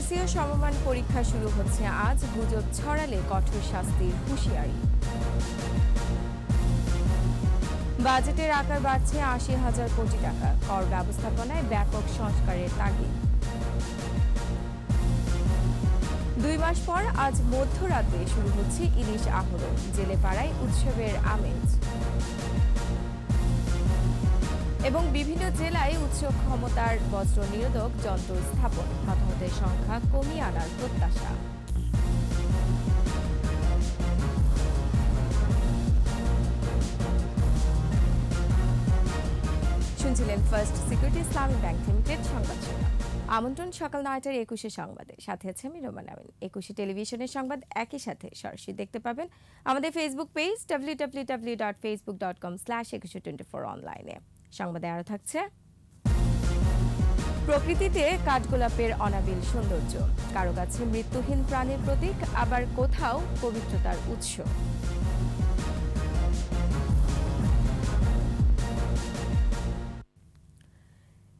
SSC ও সমমান পরীক্ষা শুরু হচ্ছে আজ। গুজব ছড়ালে কঠোর শাস্তির হুঁশিয়ারি। বাজেটের আকার বাড়ছে ৮০,০০০ কোটি টাকা। কর ব্যবস্থাপনায় ব্যাপক সংস্কারের তাগিদ। ২ মাস পর আজ মধ্যরাতে শুরু হচ্ছে ইলিশ আহরণ। জেলে পাড়ায় উৎসবের আমেজ। এবং বিভিন্ন জেলায় উচ্চ ক্ষমতার বজ্র নিরোধক যন্ত্র স্থাপন। হতাহতের সংখ্যা কমিয়ে আনার প্রত্যাশা। শুনছিলেন ফার্স্ট সিকিউরিটি ইসলামী ব্যাংক লিমিটেড সংবাদ শিরোনাম। আমন্ত্রণ সকাল ৯টার ২১ সংবাদে। সাথে আছে আমি রোমান আমিন। ২১ টেলিভিশনের সংবাদ একই সাথে সরাসরি দেখতে পাবেন আমাদের ফেসবুক পেজ www.facebook.com/2124 অনলাইনে। সংবাদে আরও থাকছে প্রকৃতিতে কাঠগোলাপের অনাবিল সৌন্দর্য, কারো কাছে মৃত্যুহীন প্রাণের প্রতীক, আবার কোথাও পবিত্রতার উৎস।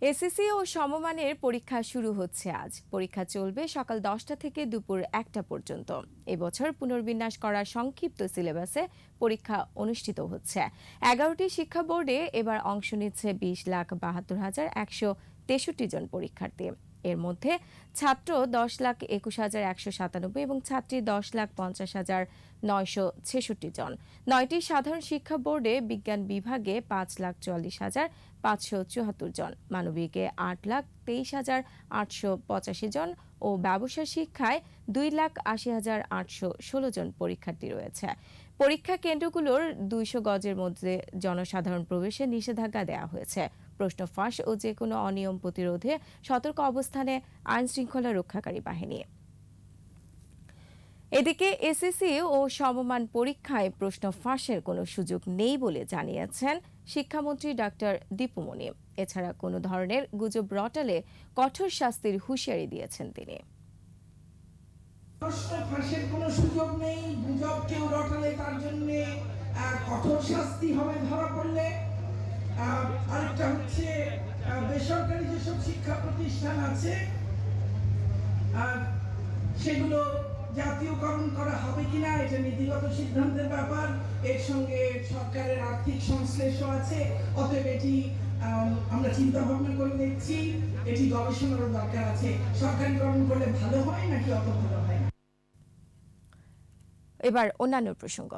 এসএসসি ও সমমানের পরীক্ষা শুরু হচ্ছে আজ। পরীক্ষা চলবে সকাল ১০টা থেকে দুপুর ১টা পর্যন্ত। এবছর পুনর্বিন্যাস করা সংক্ষিপ্ত সিলেবাসে পরীক্ষা অনুষ্ঠিত হচ্ছে। ১১টি শিক্ষা বোর্ডে এবার অংশ নিচ্ছে ২০,৭২,১৬৩ জন পরীক্ষার্থী। এর মধ্যে ছাত্র ১০,২১,১৯৭ এবং ছাত্রী ১০,৫০,৯৬৬ জন। ৯টি সাধারণ শিক্ষা বোর্ডে বিজ্ঞান বিভাগে ৫,৪৪,৫৭৪ জন, মানবিকে ৮,২৩,৮৮৫ জন ও ব্যবসা শিক্ষায় ২,৮০,৮১৬ জন পরীক্ষার্থী রয়েছে। পরীক্ষা কেন্দ্রগুলোর ২০০ গজের মধ্যে জনসাধারণ প্রবেশে নিষেধাজ্ঞা দেওয়া হয়েছে। প্রশ্ন ফাঁস ও যে কোনো অনিয়ম প্রতিরোধে সতর্ক অবস্থানে আইন শৃঙ্খলা রক্ষাকারী বাহিনী। এদিকে এসএসসি ও সমমান পরীক্ষায় প্রশ্ন ফাঁসের কোনো সুযোগ নেই বলে জানিয়েছেন শিক্ষামন্ত্রী ডক্টর দীপু মনি। এছাড়া কোনো ধরনের গুজব রটালে কঠোর শাস্তির হুঁশিয়ারি দিয়েছেন তিনি। প্রশ্ন ফাঁসের কোনো সুযোগ নেই। গুজব কেউ রটালে তার জন্য কঠোর শাস্তি হবে ধরা পড়লে। আরেকটা হচ্ছে বেসরকারি যেসব শিক্ষা প্রতিষ্ঠান আছে সেগুলো জাতীয়করণ করা হবে কিনা এটা নীতিগত সিদ্ধান্তের ব্যাপার। এর সঙ্গে সরকারের আর্থিক সংশ্লেষ আছে, অতএব এটি আমরা চিন্তা ভাবনা করে দেখছি। এটি গবেষণারও দরকার আছে। সরকারিকরণ করলে ভালো হয় নাকি অত ভালো হয় না। এবার অন্যান্য প্রসঙ্গ।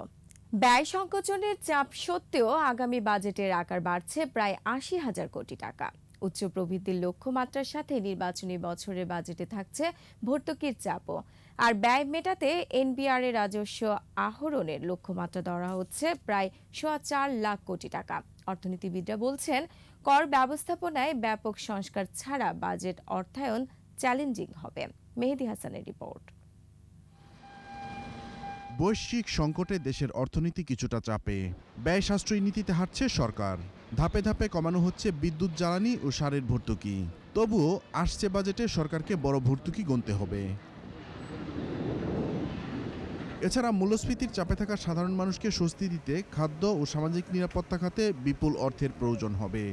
ব্যয় সংকোচনের চাপ সত্ত্বেও আগামী বাজেটের আকার বাড়ছে প্রায় ৮০,০০০ কোটি টাকা। উচ্চ প্রবৃদ্ধির লক্ষ্যমাত্রার সাথে নির্বাচনী বছরের বাজেটে থাকছে ভর্তুকির চাপও। আর ব্যয় মেটাতে এনবিআর এর রাজস্ব আহরণের লক্ষ্যমাত্রা ধরা হচ্ছে প্রায় ৪.৫ লাখ কোটি টাকা। অর্থনীতিবিদরা বলছেন, কর ব্যবস্থাপনায় ব্যাপক সংস্কার ছাড়া বাজেট অর্থায়ন চ্যালেঞ্জিং হবে। মেহেদী হাসানের রিপোর্ট। বৈশ্বিক সংকটে দেশের অর্থনীতি কিছুটা চাপে। ব্যয় সাশ্রয়ী নীতিতে হাঁটছে সরকার। ধাপে ধাপে কমানো হচ্ছে বিদ্যুৎ, জ্বালানি ও সারের ভর্তুকি। তবুও আসছে বাজেটে সরকারকে বড় ভর্তুকি গুনতে হবে। এছাড়া মূল্যস্ফীতির চাপে থাকা সাধারণ মানুষকে স্বস্তি দিতে খাদ্য ও সামাজিক নিরাপত্তা খাতে বিপুল অর্থের প্রয়োজন হবে।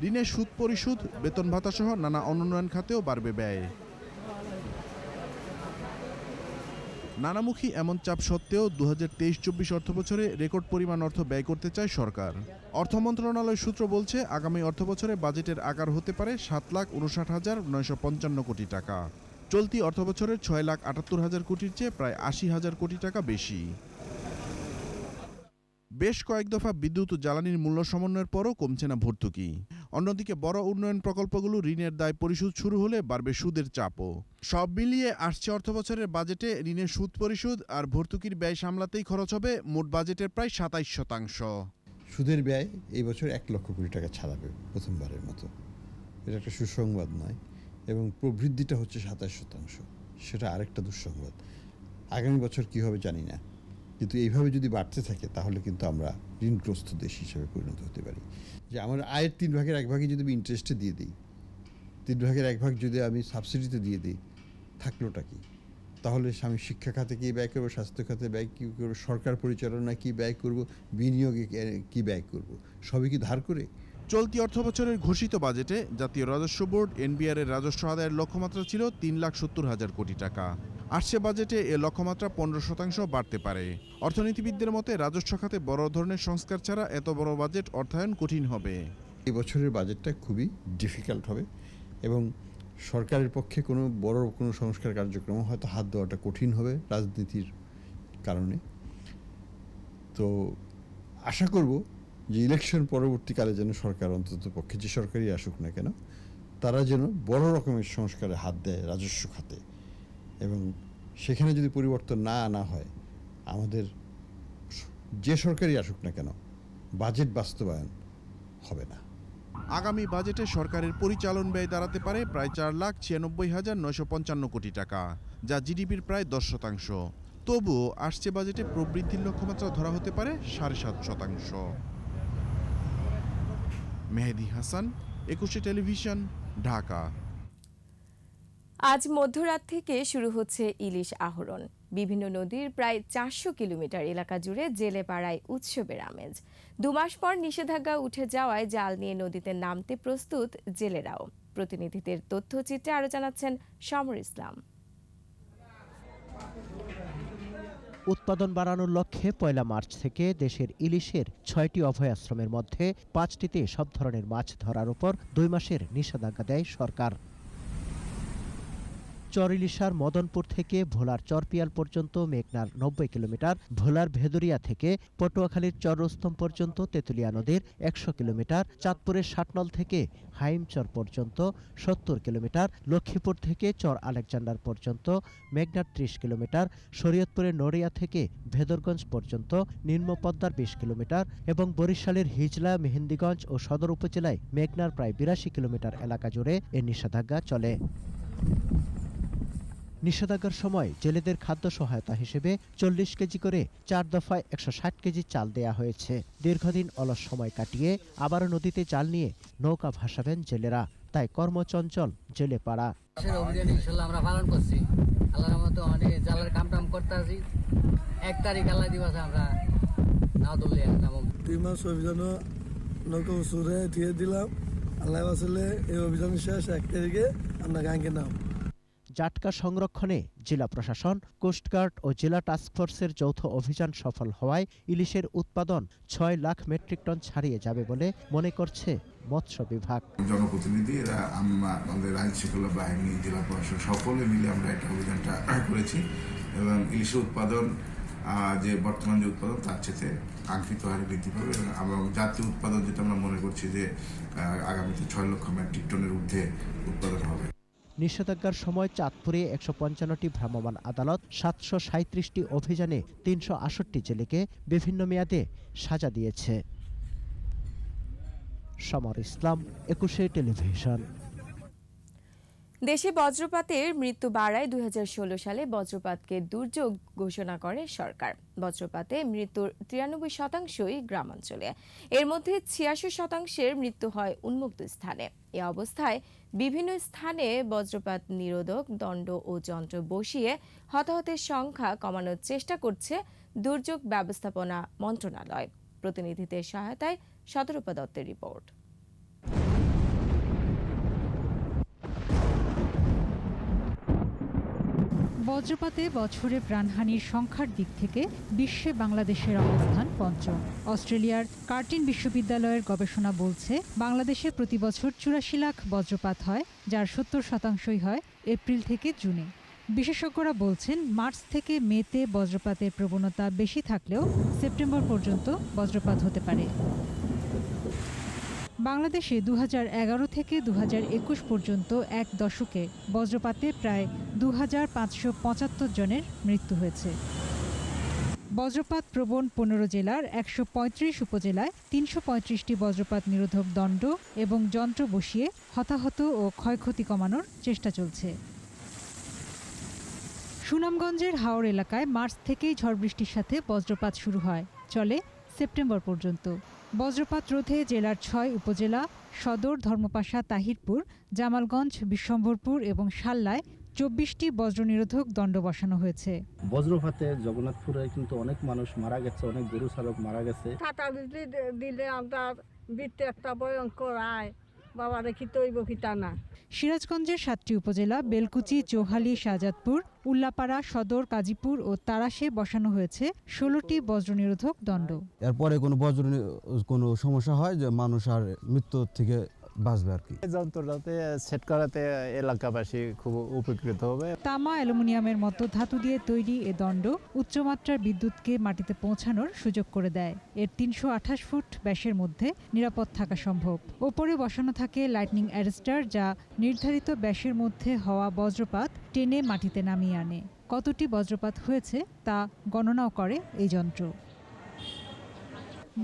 ঋণের সুদ পরিশোধ, বেতন ভাতা সহ নানা উন্নয়ন খাতেও বাড়বে ব্যয়। নানামুখী এমন চাপ সত্ত্বেও ২০২৩-২৪ অর্থবছরে রেকর্ড পরিমাণ অর্থ ব্যয় করতে চায় সরকার। অর্থ মন্ত্রণালয় সূত্র বলছে, আগামী অর্থবছরে বাজেটের আকার হতে পারে ৭,৫৯,৯৫৫ কোটি টাকা। চলতি অর্থবছরের ৬,৭৮,০০০ কোটির চেয়ে প্রায় ৮০,০০০ কোটি টাকা বেশি। বেশ কয়েক দফা বিদ্যুৎ ও জ্বালানির মূল্য সমন্বয়ের পরও কমছে না ভর্তুকি। অন্যদিকে বড় উন্নয়ন প্রকল্পগুলো ঋণের দায় পরিশোধ শুরু হলে বাড়বে সুদের চাপও। সব মিলিয়ে আসছে অর্থবছরের বাজেটে ঋণের সুদ পরিশোধ আর ভর্তুকির ব্যয় সামলাতেই খরচ হবে মোট বাজেটের প্রায় ২৭%। সুদের ব্যয় এই বছর ১ লক্ষ কোটি টাকা ছাড়াবে প্রথমবারের মতো। এটা একটা সুসংবাদ নয়। এবং প্রবৃদ্ধিটা হচ্ছে ২৭%। সেটা আরেকটা দুঃসংবাদ। আগামী বছর কী হবে জানি না, কিন্তু এইভাবে যদি বাড়তে থাকে তাহলে কিন্তু আমরা ঋণগ্রস্ত দেশ হিসেবে পরিণত হতে পারি। যে আমার আয়ের ৩ ভাগের 1 ভাগই যদি আমি ইন্টারেস্টে দিয়ে দিই, 3 ভাগের 1 ভাগ যদি আমি সাবসিডিতে দিয়ে দিই, থাকলোটা কি? তাহলে আমি শিক্ষা খাতে কী ব্যয় করবো, স্বাস্থ্য খাতে ব্যয় কী করবো, সরকার পরিচালনায় কী ব্যয় করব, বিনিয়োগে কী ব্যয় করব, সবই কি ধার করে? চলতি অর্থবছরের ঘোষিত বাজেটে জাতীয় রাজস্ব বোর্ড এনবিআর এর রাজস্ব আদায়ের লক্ষ্যমাত্রা ছিল 3,70,000 কোটি টাকা। আসছে বাজেটে এ লক্ষ্যমাত্রা 15% বাড়তে পারে। অর্থনীতিবিদদের মতে রাজস্ব খাতে বড় ধরনের সংস্কার ছাড়া এত বড় বাজেট অর্থায়ন কঠিন হবে। এই বছরের বাজেটটা খুবই ডিফিকাল্ট হবে এবং সরকারের পক্ষে কোনো বড় কোনো সংস্কার কার্যক্রম হয়তো হাত দেওয়াটা কঠিন হবে রাজনীতির কারণে। তো আশা করব যে ইলেকশন পরবর্তীকালে যেন সরকার অন্তত পক্ষে যে সরকারই আসুক না কেন তারা যেন বড় রকমের সংস্কারে হাত দেয় রাজস্ব খাতে, এবং সেখানে যদি পরিবর্তন না আনা হয় আমাদের যে সরকারই আসুক না কেন বাজেট বাস্তবায়ন হবে না। আগামী বাজেটে সরকারের পরিচালন ব্যয় দাঁড়াতে পারে প্রায় 4,96,955 কোটি টাকা, যা জিডিপির প্রায় 10%। তবুও আসছে বাজেটে প্রবৃদ্ধির লক্ষ্যমাত্রা ধরা হতে পারে 7.5%। মেহেদী হাসান, 21 টেলিভিশন, ঢাকা। আজ মধ্যরাত থেকে শুরু হচ্ছে ইলিশ আহরণ। বিভিন্ন নদীর প্রায় 400 কিলোমিটার এলাকা জুড়ে জেলে পাড়ায় উৎসবের আমেজ। 2 মাস পর নিষেধাজ্ঞা উঠে যাওয়ায় জাল নিয়ে নদীতে নামতে প্রস্তুত জেলেরাও। প্রতিনিধিদের তথ্যচিত্রে আরও জানাচ্ছেন সমর ইসলাম। উৎপাদন বাড়ানোর লক্ষ্যে 1 মার্চ থেকে দেশের ইলিশের 6টি অভয়াশ্রমের মধ্যে 5টিতে সব ধরনের মাছ ধরার উপর 2 মাসের নিষেধাজ্ঞা দেয় সরকার। চর-ইলিশার মদনপুর থেকে ভোলার চরপিয়াল পর্যন্ত মেঘনার 90 কিলোমিটার, ভোলার ভেদুরিয়া থেকে পটুয়াখালীর চর রুস্তম পর্যন্ত তেঁতুলিয়া নদীর 100 কিলোমিটার, চাঁদপুরের ষাটনল থেকে হাইমচর পর্যন্ত 70 কিলোমিটার, লক্ষ্মীপুর থেকে চর আলেকজান্ডার পর্যন্ত মেঘনার 30 কিলোমিটার, শরীয়তপুরের নড়িয়া থেকে ভেদরগঞ্জ পর্যন্ত নিম্ন পদ্মার 20 কিলোমিটার এবং বরিশালের হিজলা, মেহেন্দিগঞ্জ ও সদর উপজেলায় মেঘনার প্রায় 82 কিলোমিটার এলাকা জুড়ে এ নিষেধাজ্ঞা চলে। নিষেধাজ্ঞার সময় জেলেদের খাদ্য সহায়তা হিসেবে 40 কেজি করে 4 দফায় 160 কেজি চাল দেয়া হয়েছে। দীর্ঘদিন অলস সময় কাটিয়ে আবারও নদীতে জাল নিয়ে নৌকা ভাসাবেন জেলেরা, তাই কর্মচঞ্চল জেলে পাড়া। অভিযান ইনশাআল্লাহ আমরা পালন করছি। আল্লাহর মতো অনেক জালের কাম করতে আছি। 1 তারিখ আল্লাহ দিবসে আমরা নাও তুললে নাম 2 মাস অভিযান নৌকা উসুরে দিয়ে দিলাম। আল্লাহ আসলে এই অভিযান শেষ 1 তারিখে আমরা গাঙ্গে নাম। জাটকা সংরক্ষণে জেলা প্রশাসন, কোস্টগার্ড ও জেলা টাস্কফোর্সের যৌথ অভিযান সফল হওয়ায় ইলিশের উৎপাদন 6 লাখ মেট্রিক টন ছাড়িয়ে যাবে বলে মনে করছে মৎস্য বিভাগ। জনপ্রতিনিধি এরা আমাদের আইন শৃঙ্খলা বাহিনী, জেলা প্রশাসন সকলে মিলে আমরা একটা অভিযানটা করেছি এবং ইলিশের উৎপাদন যে বর্তমান যে উৎপাদন তার চেয়ে কাঙ্ক্ষিত হারে বৃদ্ধি পাবে এবং জাতীয় উৎপাদন যেটা আমরা মনে করছি যে আগামীতে 6 লক্ষ মেট্রিক টনের ঊর্ধ্বে উৎপাদন হবে। নিষেধাজ্ঞার সময় চাঁদপুরে 155টি ভ্রাম্যমাণ আদালত, 737টি অভিযানে 368 জেলেকে বিভিন্ন মেয়াদে সাজা দিয়েছে। সমর ইসলাম, 21 টেলিভিশন। দেশে বজ্রপাতের মৃত্যু বাড়ায় 2016 সালে বজ্রপাতকে দুর্যোগ ঘোষণা করে সরকার। বজ্রপাতে মৃত্যুর 93%ই গ্রামাঞ্চলে। এর মধ্যে 86%-এর মৃত্যু হয় উন্মুক্ত স্থানে। এ অবস্থায় বিভিন্ন স্থানে বজ্রপাত নিরোধক দণ্ড ও যন্ত্র বসিয়ে হতাহতের সংখ্যা কমানোর চেষ্টা করছে দুর্যোগ ব্যবস্থাপনা মন্ত্রণালয়। প্রতিনিধিদের সহায়তায় শতরূপা দত্তের রিপোর্ট। বজ্রপাতে বছরে প্রাণহানির সংখ্যার দিক থেকে বিশ্বে বাংলাদেশের অবস্থান পঞ্চম। অস্ট্রেলিয়ার কার্টিন বিশ্ববিদ্যালয়ের গবেষণা বলছে বাংলাদেশে প্রতি বছর 84 লাখ বজ্রপাত হয়, যার 70%ই হয় এপ্রিল থেকে জুনে। বিশেষজ্ঞরা বলছেন মার্চ থেকে মেতে বজ্রপাতের প্রবণতা বেশি থাকলেও সেপ্টেম্বর পর্যন্ত বজ্রপাত হতে পারে। বাংলাদেশে 2011 থেকে 2021 পর্যন্ত এক দশকে বজ্রপাতে প্রায় 2575 জনের মৃত্যু হয়েছে। বজ্রপাত প্রবণ 15 জেলার 135 উপজেলায় 335টি বজ্রপাত নিরোধক দণ্ড এবং যন্ত্র বসিয়ে হতাহত ও ক্ষয়ক্ষতি কমানোর চেষ্টা চলছে। সুনামগঞ্জের হাওর এলাকায় মার্চ থেকেই ঝড় বৃষ্টির সাথে বজ্রপাত শুরু হয়, চলে সেপ্টেম্বর পর্যন্ত। বজ্রপাত রোধে জেলার 6 উপজেলা সদর, ধর্মপাশা, তাহিরপুর, জামালগঞ্জ, বিশ্বম্ভরপুর এবং শাল্লায় 24টি বজ্র নিরোধক দণ্ড বসানো হয়েছে। বজ্রপাতে জগন্নাথপুরে কিন্তু অনেক মানুষ মারা গেছে, অনেক গরু চালক মারা গেছে। দিলে আমরা বৃত্তে একটা ভয়ঙ্কর আয় বাবা রেখি তৈব কিতা না। সিরাজগঞ্জের ৭টি উপজেলা বেলকুচি, চৌহালি, শাহজাদপুর, উল্লাপাড়া, সদর, কাজীপুর ও তাড়াশে বসানো হয়েছে ১৬টি বজ্রনিরোধক দণ্ড। এরপরে কোনো সমস্যা হয় যে মানুষ আর মৃত্যু থেকে বাঁচবে আর কি। যন্ত্রটাতে সেট করাতে এলাকাবাসী খুব উপকৃত হবে। তামা, অ্যালুমিনিয়ামের মতো ধাতু দিয়ে তৈরি এ দণ্ড উচ্চমাত্রার বিদ্যুৎকে মাটিতে পৌঁছানোর সুযোগ করে দেয়। এর ৩২৮ ফুট ব্যাসের মধ্যে নিরাপদ থাকা সম্ভব। ওপরে বসানো থাকে লাইটনিং অ্যারেস্টার, যা নির্ধারিত ব্যাসের মধ্যে হওয়া বজ্রপাত টেনে মাটিতে নামিয়ে আনে। কতটি বজ্রপাত হয়েছে তা গণনাও করে এই যন্ত্র।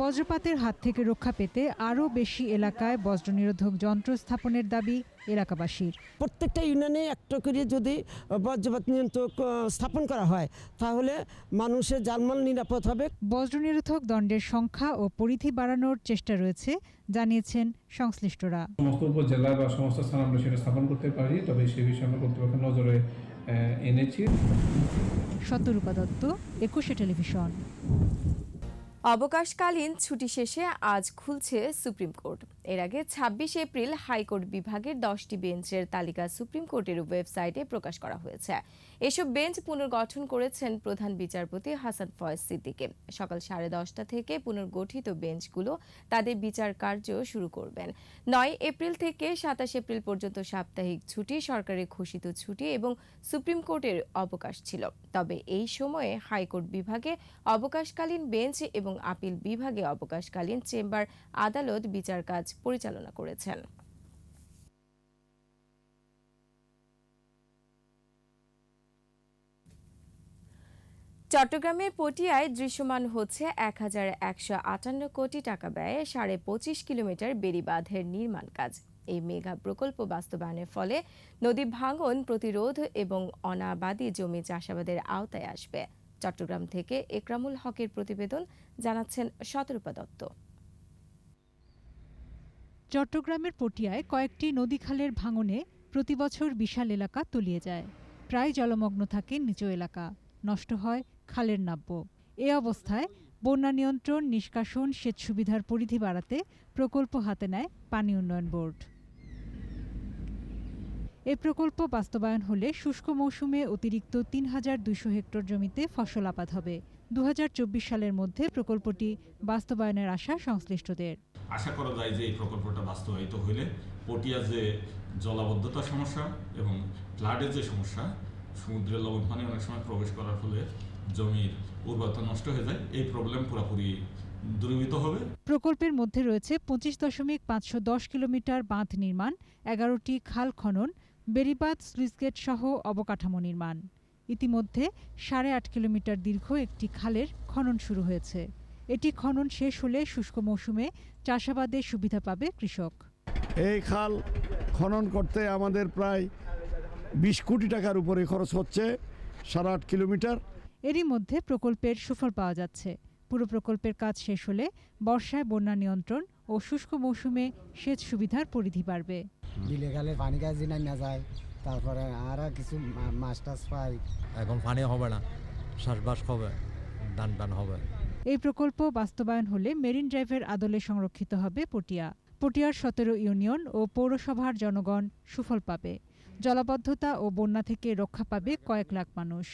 বজ্রপাতের হাত থেকে রক্ষা পেতে আরও বেশি এলাকায় বজ্রনিরোধক যন্ত্র স্থাপনের দাবি এলাকাবাসীর। প্রত্যেকটা ইউনিয়নে একটা করে যদি বজ্রপাত নিয়ন্ত্রক স্থাপন করা হয় তাহলে মানুষের জানমাল নিরাপদ হবে। বজ্রনিরোধক দণ্ডের সংখ্যা ও পরিধি বাড়ানোর চেষ্টা রয়েছে জানিয়েছেন সংশ্লিষ্টরা। সমস্ত উপজেলা বা সমস্ত স্থান আমরা সেটা স্থাপন করতে পারি, তবে সেই বিষয়ে আমরা কর্তৃপক্ষের নজরে এনেছি। শতরূপা দত্ত, একুশে টেলিভিশন। অবকাশকালীন ছুটি শেষে আজ খুলছে সুপ্রিম কোর্ট। এর আগে ২৬ এপ্রিল হাইকোর্ট বিভাগের ১০টি বেঞ্চের তালিকা সুপ্রিম কোর্টের ওয়েবসাইটে প্রকাশ করা হয়েছে। এসব বেঞ্চ পুনর্গঠন করেছেন প্রধান বিচারপতি হাসান ফয়েজ সিদ্দিকী। সকাল 10:30 থেকে পুনর্গঠিত বেঞ্চগুলো তাদের বিচার কার্য শুরু করবেন। ৯ এপ্রিল থেকে ২৭ এপ্রিল পর্যন্ত সাপ্তাহিক ছুটি, সরকারের ঘোষিত ছুটি এবং সুপ্রিম কোর্টের অবকাশ ছিল। তবে এই সময়ে হাইকোর্ট বিভাগে অবকাশকালীন বেঞ্চ এবং আপিল বিভাগে অবকাশকালীন চেম্বার আদালত বিচার কাজ পরিচালনা করেছেন। চট্টগ্রামের পটিয়ায় দৃশ্যমান হচ্ছে ১,১৫৮ কোটি টাকা ব্যয়ে ২.৫ কিলোমিটার বেড়িবাঁধের নির্মাণ কাজ। এই মেগা প্রকল্প বাস্তবায়নের ফলে নদী ভাঙন প্রতিরোধ এবং অনাবাদি জমি চাষাবাদের আওতায় আসবে। চট্টগ্রাম থেকে একরামুল হকের প্রতিবেদন, জানাচ্ছেন শতরূপা দত্ত। চট্টগ্রামের পটিয়ায় কয়েকটি নদীখালের ভাঙনে প্রতিবছর বিশাল এলাকা তলিয়ে যায়। প্রায় জলমগ্ন থাকে নিচু এলাকা, নষ্ট হয় খালের নাব্য। এ অবস্থায় বন্যা নিয়ন্ত্রণ, নিষ্কাশন, সেচ সুবিধার পরিধি বাড়াতে প্রকল্প হাতে নেয় পানি উন্নয়ন বোর্ড। এ প্রকল্প বাস্তবায়ন হলে শুষ্ক মৌসুমে অতিরিক্ত ৩,২০০ হেক্টর জমিতে ফসল আবাদ হবে। ২০২৪ সালের মধ্যে প্রকল্পটি বাস্তবায়নের আশা সংশ্লিষ্টদের। আশা করা যায় যে এই প্রকল্পটা বাস্তবায়িত হলে পটিয়া যে জলাবদ্ধতার সমস্যা এবং ফ্লাডের যে সমস্যা, সমুদ্রের লবণ পানি অনেক সময় প্রবেশ করার ফলে জমির উর্বরতা নষ্ট হয়ে যায়, এই প্রবলেম পুরোপুরি দূরীভূত হবে। প্রকল্পের মধ্যে রয়েছে ২৫.৫১০ কিলোমিটার বাঁধ নির্মাণ, ১১টি খাল খনন, বেড়িবাঁধ, স্লুইসগেট সহ অবকাঠামো নির্মাণ। ইতিমধ্যে ৮.৫ কিলোমিটার দীর্ঘ একটি খালের খনন শুরু হয়েছে। এটি খনন শেষ হলে শুষ্ক মৌসুমে চাষাবাদের সুবিধা পাবে কৃষক। এই খাল খনন করতে আমাদের প্রায় ২০ কোটি টাকার উপরে খরচ হচ্ছে, ৮.৫ কিলোমিটার। এরই মধ্যে প্রকল্পের সুফল পাওয়া যাচ্ছে। পুরো প্রকল্পের কাজ শেষ হলে বর্ষায় বন্যা নিয়ন্ত্রণ ও শুষ্ক মৌসুমে সেচ সুবিধার পরিধি বাড়বে। বিলে গেলে পানি কাজ না যায়, তারপরে আর কিছু মাছ টাছ পাই। এখন পানি হবে না, চাষবাস হবে, ধান টান হবে। এই প্রকল্প বাস্তবায়ন হলে মেরিন ড্রাইভের আদলে সংরক্ষিত হবে পটিয়া। পটিয়ার ১৭ ইউনিয়ন ও পৌরসভার জনগণ সুফল পাবে। জলাবদ্ধতা ও বন্যা থেকে রক্ষা পাবে কয়েক লাখ মানুষ।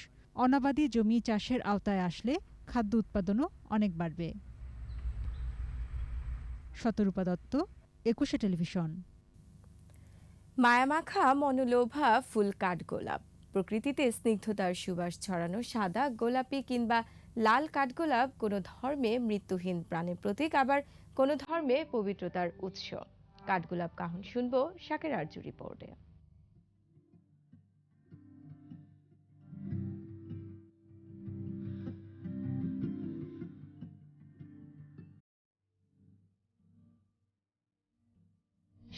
অনাবাদি জমি চাষের আওতায় আসলে খাদ্য উৎপাদনও অনেক বাড়বে। শতরূপা দত্ত, একুশে টেলিভিশন। মায়ামাখা মনোলোভা ফুল কাঠগোলাপ। প্রকৃতিতে স্নিগ্ধতার সুবাস ছড়ানো সাদা, গোলাপি কিংবা লাল কাঠগোলাপ কোনো ধর্মে মৃত্যুহীন প্রাণের প্রতীক, আবার কোনো ধর্মে পবিত্রতার উৎস। কাঠগোলাপ কাহন শুনবো শাকের আরজু রিপোর্টে।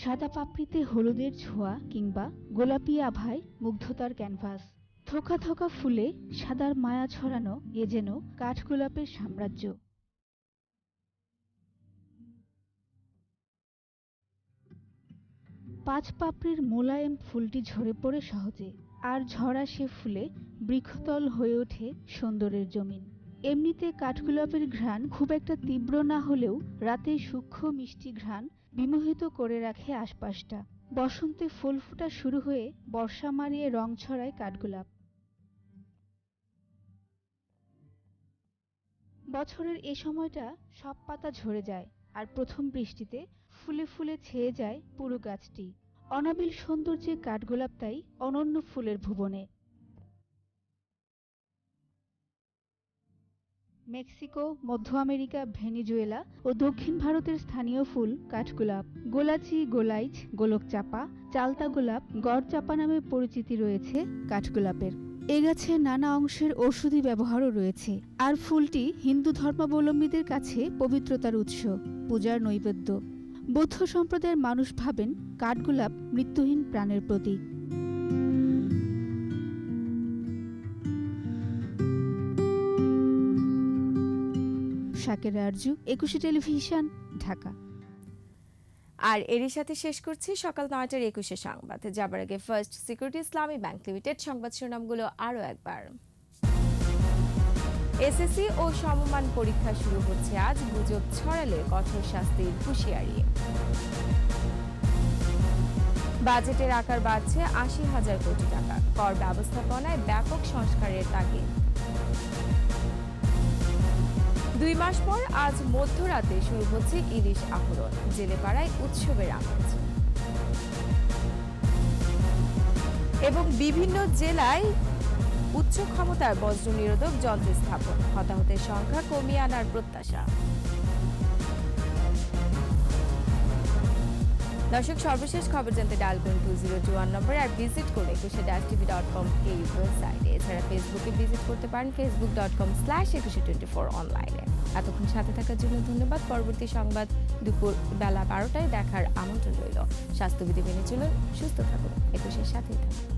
সাদা পাপড়িতে হলুদের ছোঁয়া কিংবা গোলাপি আভায় মুগ্ধতার ক্যানভাস। থোকা থোকা ফুলে সাদার মায়া ছড়ানো এ যেন কাঠগোলাপের সাম্রাজ্য। পাঁচ পাপড়ির মোলায়েম ফুলটি ঝরে পড়ে সহজে, আর ঝরা সে ফুলে বৃক্ষতল হয়ে ওঠে সুন্দরের জমিন। এমনিতে কাঠগোলাপের ঘ্রাণ খুব একটা তীব্র না হলেও রাতে সূক্ষ্ম মিষ্টি ঘ্রাণ বিমোহিত করে রাখে আশপাশটা। বসন্তে ফুল ফোটা শুরু হয়ে বর্ষা মারিয়ে রং ছড়ায় কাঠগোলাপ। বছরের এ সময়টা সব পাতা ঝরে যায়, আর প্রথম বৃষ্টিতে ফুলে ফুলে ছেয়ে যায় পুরো গাছটি। অনাবিল সৌন্দর্যে কাঠগোলাপ তাই অনন্য ফুলের ভুবনে। মেক্সিকো, মধ্য আমেরিকা, ভেনিজুয়েলা ও দক্ষিণ ভারতের স্থানীয় ফুল কাঠগোলাপ। গোলাচি, গোলাইচ, গোলক চাপা, চালতা গোলাপ, গড় চাপা নামে পরিচিতি রয়েছে কাঠগোলাপের। এ গাছে নানা অংশের ঔষধি ব্যবহারও রয়েছে। আর ফুলটি হিন্দু ধর্মাবলম্বীদের কাছে পবিত্রতার উৎস, পূজার নৈবেদ্য। বৌদ্ধ সম্প্রদায়ের মানুষ ভাবেন কাঠগোলাপ মৃত্যুহীন প্রাণের প্রতীক। শাকেরা আরজু, 21 টেলিভিশন, ঢাকা। আর এরই সাথে শেষ করছি সকাল 9টার 21 সংবাদ। যাবার আগে ফার্স্ট সিকিউরিটি ইসলামী ব্যাংক লিমিটেড সংবাদ শিরোনামগুলো আরও একবার। এসএসসি ও সমমান পরীক্ষা শুরু হচ্ছে আজ, গুজব ছড়ালে কঠোর শাস্তির হুঁশিয়ারি। বাজেটের আকার বাড়ছে 80,000 কোটি টাকা, কর ব্যবস্থাপনায় ব্যাপক সংস্কারের তাগিদ। 2 মাস পর আজ মধ্যরাতে শুরু হচ্ছে ইলিশ আহরণ, জেলে পাড়ায় উৎসবের আমেজ। এবং বিভিন্ন জেলায় উচ্চ ক্ষমতার বজ্র নিরোধক যন্ত্র স্থাপন, হতাহতের সংখ্যা কমিয়ে আনার প্রত্যাশা। দর্শক, সর্বশেষ খবর জানতে ডায়াল করুন 2021 নম্বরে, আর ভিজিট করুন ekushe-tv.com এই ওয়েবসাইটে। এছাড়া ফেসবুকে ভিজিট করতে পারেন facebook.com/ekushe24 অনলাইনে। এতক্ষণ সাথে থাকার জন্য ধন্যবাদ। পরবর্তী সংবাদ দুপুর বেলা 12টায় দেখার আমন্ত্রণ রইল। স্বাস্থ্যবিধি মেনে চলুন, সুস্থ থাকুন, একুশের সাথেই থাকুন।